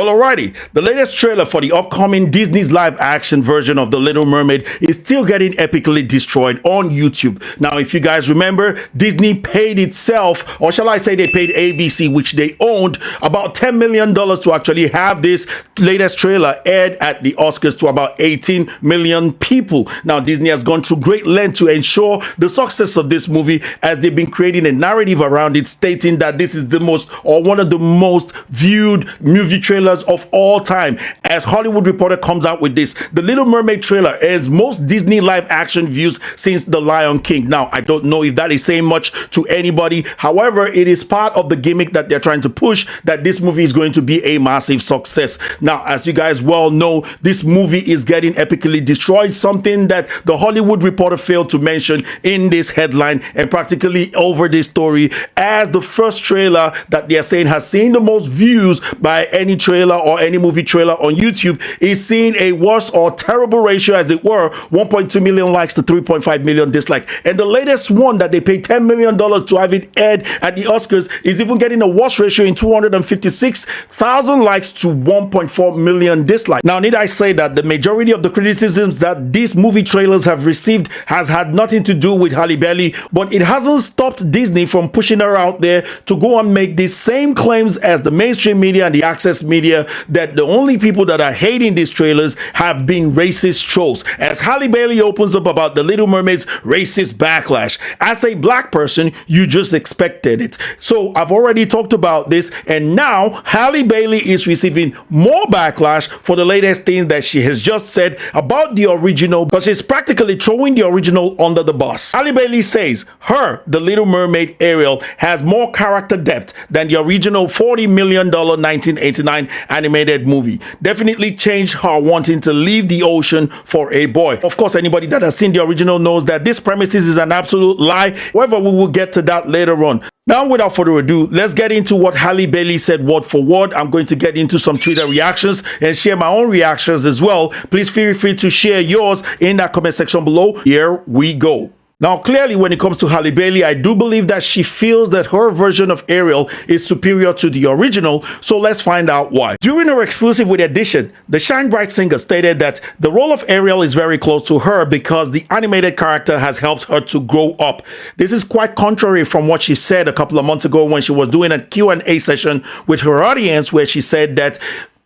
Well, alrighty, the latest trailer for the upcoming Disney's live-action version of The Little Mermaid is still getting epically destroyed on YouTube. Now, if you guys remember, Disney paid itself, or shall I say they paid ABC, which they owned, about $10 million to actually have this latest trailer aired at the Oscars to about 18 million people. Now, Disney has gone through great length to ensure the success of this movie, as they've been creating a narrative around it, stating that this is the most, or one of the most viewed movie trailers of all time. As Hollywood Reporter comes out with this, The Little Mermaid trailer is most Disney live action views since The Lion King. Now, I don't know if that is saying much to anybody. However, it is part of the gimmick that they're trying to push, that this movie is going to be a massive success. Now, as you guys well know, this movie is getting epically destroyed, something that the Hollywood Reporter failed to mention in this headline and practically over this story, as the first trailer that they're saying has seen the most views by any trailer or any movie trailer on YouTube is seeing a worse or terrible ratio, as it were, 1.2 million likes to 3.5 million dislikes. And the latest one that they paid $10 million to have it aired at the Oscars is even getting a worse ratio in 256,000 likes to 1.4 million dislikes. Now, need I say that the majority of the criticisms that these movie trailers have received has had nothing to do with Halle Bailey, but it hasn't stopped Disney from pushing her out there to go and make these same claims as the mainstream media and the access media, that the only people that are hating these trailers have been racist trolls, as Halle Bailey opens up about The Little Mermaid's racist backlash. As a black person, you just expected it. So I've already talked about this, and now Halle Bailey is receiving more backlash for the latest thing that she has just said about the original, because she's practically throwing the original under the bus. Halle Bailey says The Little Mermaid Ariel has more character depth than the original $40 million 1989 animated movie. Definitely changed her wanting to leave the ocean for a boy. Of course, anybody that has seen the original knows that this premises is an absolute lie. However, we will get to that later on. Now, without further ado, let's get into what Halle Bailey said word for word. I'm going to get into some Twitter reactions and share my own reactions as well. Please feel free to share yours in that comment section below. Here we go. Now, clearly, when it comes to Halle Bailey, I do believe that she feels that her version of Ariel is superior to the original, so let's find out why. During her exclusive with Edition, the Shine Bright singer stated that the role of Ariel is very close to her because the animated character has helped her to grow up. This is quite contrary from what she said a couple of months ago when she was doing a Q&A session with her audience, where she said that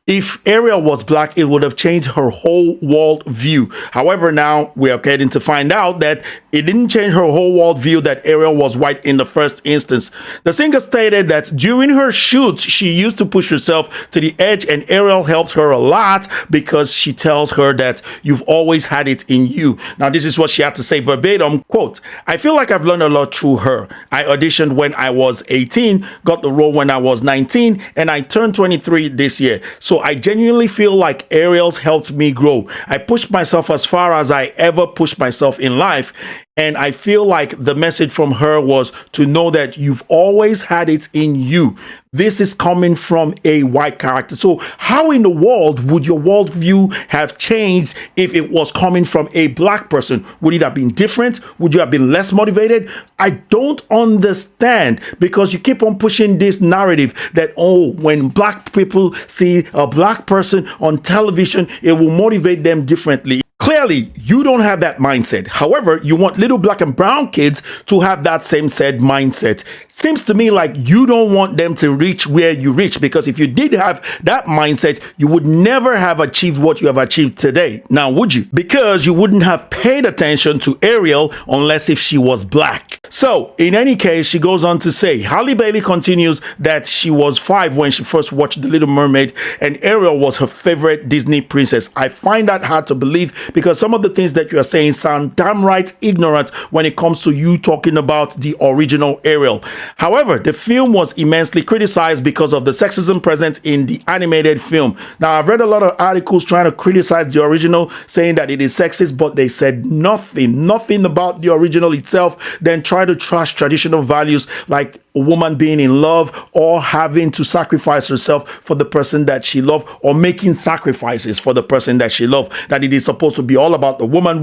if Ariel was black, it would have changed her whole world view. However, now we are getting to find out that it didn't change her whole world view that Ariel was white in the first instance. The singer stated that during her shoots, she used to push herself to the edge, and Ariel helped her a lot because she tells her that you've always had it in you. Now, this is what she had to say verbatim, quote, "I feel like I've learned a lot through her. I auditioned when I was 18, got the role when I was 19, and I turned 23 this year. So I genuinely feel like Ariel's helped me grow. I pushed myself as far as I ever pushed myself in life. And I feel like the message from her was to know that you've always had it in you." This is coming from a white character. So how in the world would your worldview have changed if it was coming from a black person? Would it have been different? Would you have been less motivated? I don't understand, because you keep on pushing this narrative that, oh, when black people see a black person on television, it will motivate them differently. Clearly, you don't have that mindset. However, you want little black and brown kids to have that same said mindset. Seems to me like you don't want them to reach where you reach, because if you did have that mindset, you would never have achieved what you have achieved today. Now, would you? Because you wouldn't have paid attention to Ariel unless if she was black. So, in any case, she goes on to say, Halle Bailey continues that she was 5 when she first watched The Little Mermaid, and Ariel was her favorite Disney princess. I find that hard to believe, because some of the things that you are saying sound damn right ignorant when it comes to you talking about the original Ariel. However, the film was immensely criticized because of the sexism present in the animated film. Now, I've read a lot of articles trying to criticize the original, saying that it is sexist, but they said nothing about the original itself, then try to trash traditional values like a woman being in love or having to sacrifice herself for the person that she loved, or making sacrifices for the person that she loved, that it is supposed to be all about the woman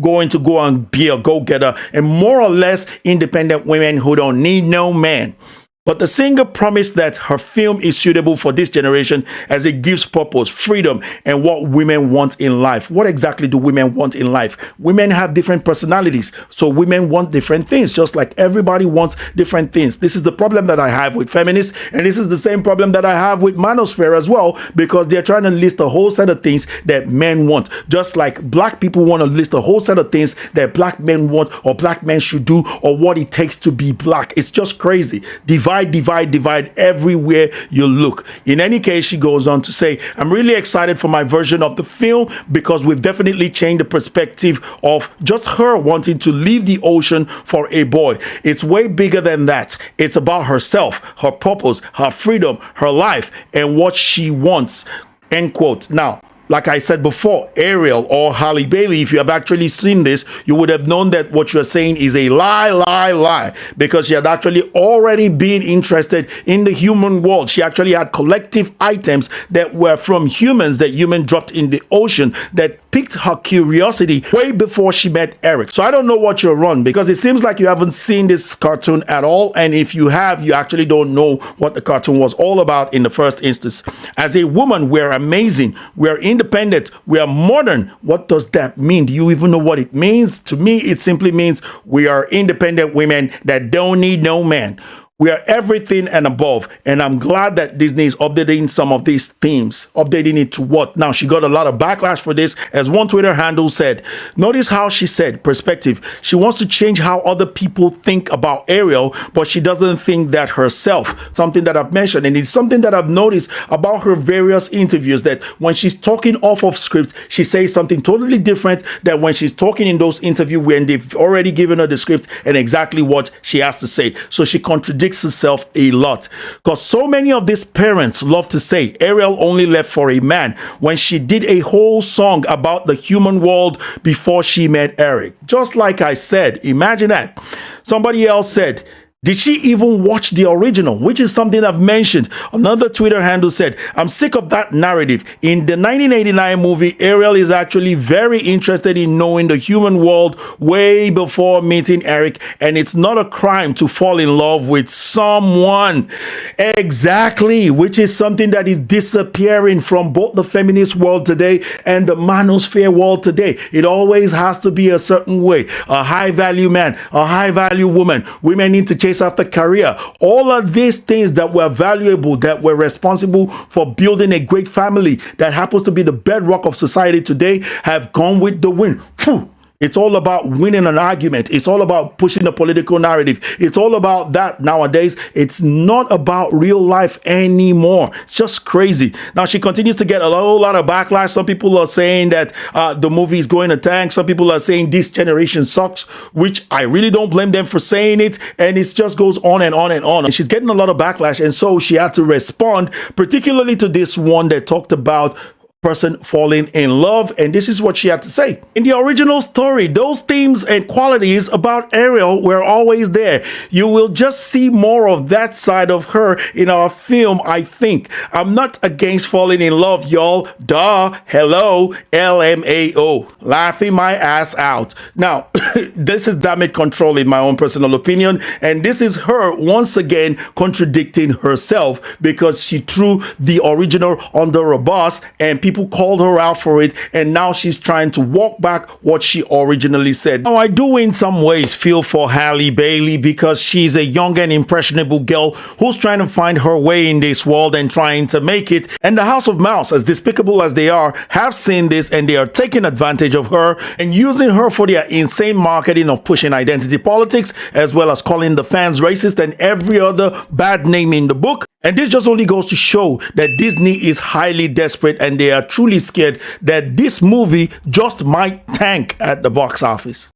going to go and be a go-getter, and more or less independent women who don't need no man. But the singer promised that her film is suitable for this generation as it gives purpose, freedom, and what women want in life. What exactly do women want in life? Women have different personalities, so women want different things, just like everybody wants different things. This is the problem that I have with feminists, and this is the same problem that I have with manosphere as well, because they're trying to list a whole set of things that men want, just like black people want to list a whole set of things that black men want or black men should do or what it takes to be black. It's just crazy. Divide everywhere you look. In any case, she goes on to say, I'm really excited for my version of the film because we've definitely changed the perspective of just her wanting to leave the ocean for a boy. It's way bigger than that. It's about herself, her purpose, her freedom, her life, and what she wants. End quote. Now, like I said before, Ariel or Halle Bailey, if you have actually seen this, you would have known that what you're saying is a lie, because she had actually already been interested in the human world. She actually had collective items that were from humans that human dropped in the ocean that piqued her curiosity way before she met Eric. So I don't know what you're on, because it seems like you haven't seen this cartoon at all. And if you have, you actually don't know what the cartoon was all about in the first instance. As a woman, we're amazing. We're independent. We are modern. What does that mean? Do you even know what it means? To me, it simply means we are independent women that don't need no man. We are everything and above. And I'm glad that Disney is updating some of these themes. Updating it to what? Now, she got a lot of backlash for this. As one Twitter handle said, notice how she said, perspective. She wants to change how other people think about Ariel, but she doesn't think that herself. Something that I've mentioned. And it's something that I've noticed about her various interviews, that when she's talking off of script, she says something totally different than when she's talking in those interviews when they've already given her the script and exactly what she has to say. So she contradicts herself a lot, because so many of these parents love to say Ariel only left for a man when she did a whole song about the human world before she met Eric. Just like I said, imagine that. Somebody else said, did she even watch the original? Which is something I've mentioned. Another Twitter handle said, I'm sick of that narrative. In the 1989 movie, Ariel is actually very interested in knowing the human world way before meeting Eric, and it's not a crime to fall in love with someone. Exactly, which is something that is disappearing from both the feminist world today and the manosphere world today. It always has to be a certain way. A high value man, a high value woman. Women need to chase after career. All of these things that were valuable, that were responsible for building a great family, that happens to be the bedrock of society today, have gone with the wind. Phew. It's all about winning an argument. It's all about pushing a political narrative. It's all about that nowadays. It's not about real life anymore. It's just crazy. Now, she continues to get a whole lot of backlash. Some people are saying that the movie is going to tank. Some people are saying this generation sucks, which I really don't blame them for saying it. And it just goes on and on and on. And she's getting a lot of backlash. And so she had to respond, particularly to this one that talked about person falling in love, and this is what she had to say. In the original story, those themes and qualities about Ariel were always there. You will just see more of that side of her in our film, I think. I'm not against falling in love, y'all. Duh. Hello. LMAO. Laughing my ass out. Now, this is damage control in my own personal opinion, and this is her once again contradicting herself, because she threw the original under a bus and people called her out for it, and now she's trying to walk back what she originally said. Now, I do in some ways feel for Halle Bailey, because she's a young and impressionable girl who's trying to find her way in this world and trying to make it. And the House of Mouse, as despicable as they are, have seen this, and they are taking advantage of her and using her for their insane marketing of pushing identity politics, as well as calling the fans racist and every other bad name in the book. And this just only goes to show that Disney is highly desperate, and they are truly scared that this movie just might tank at the box office.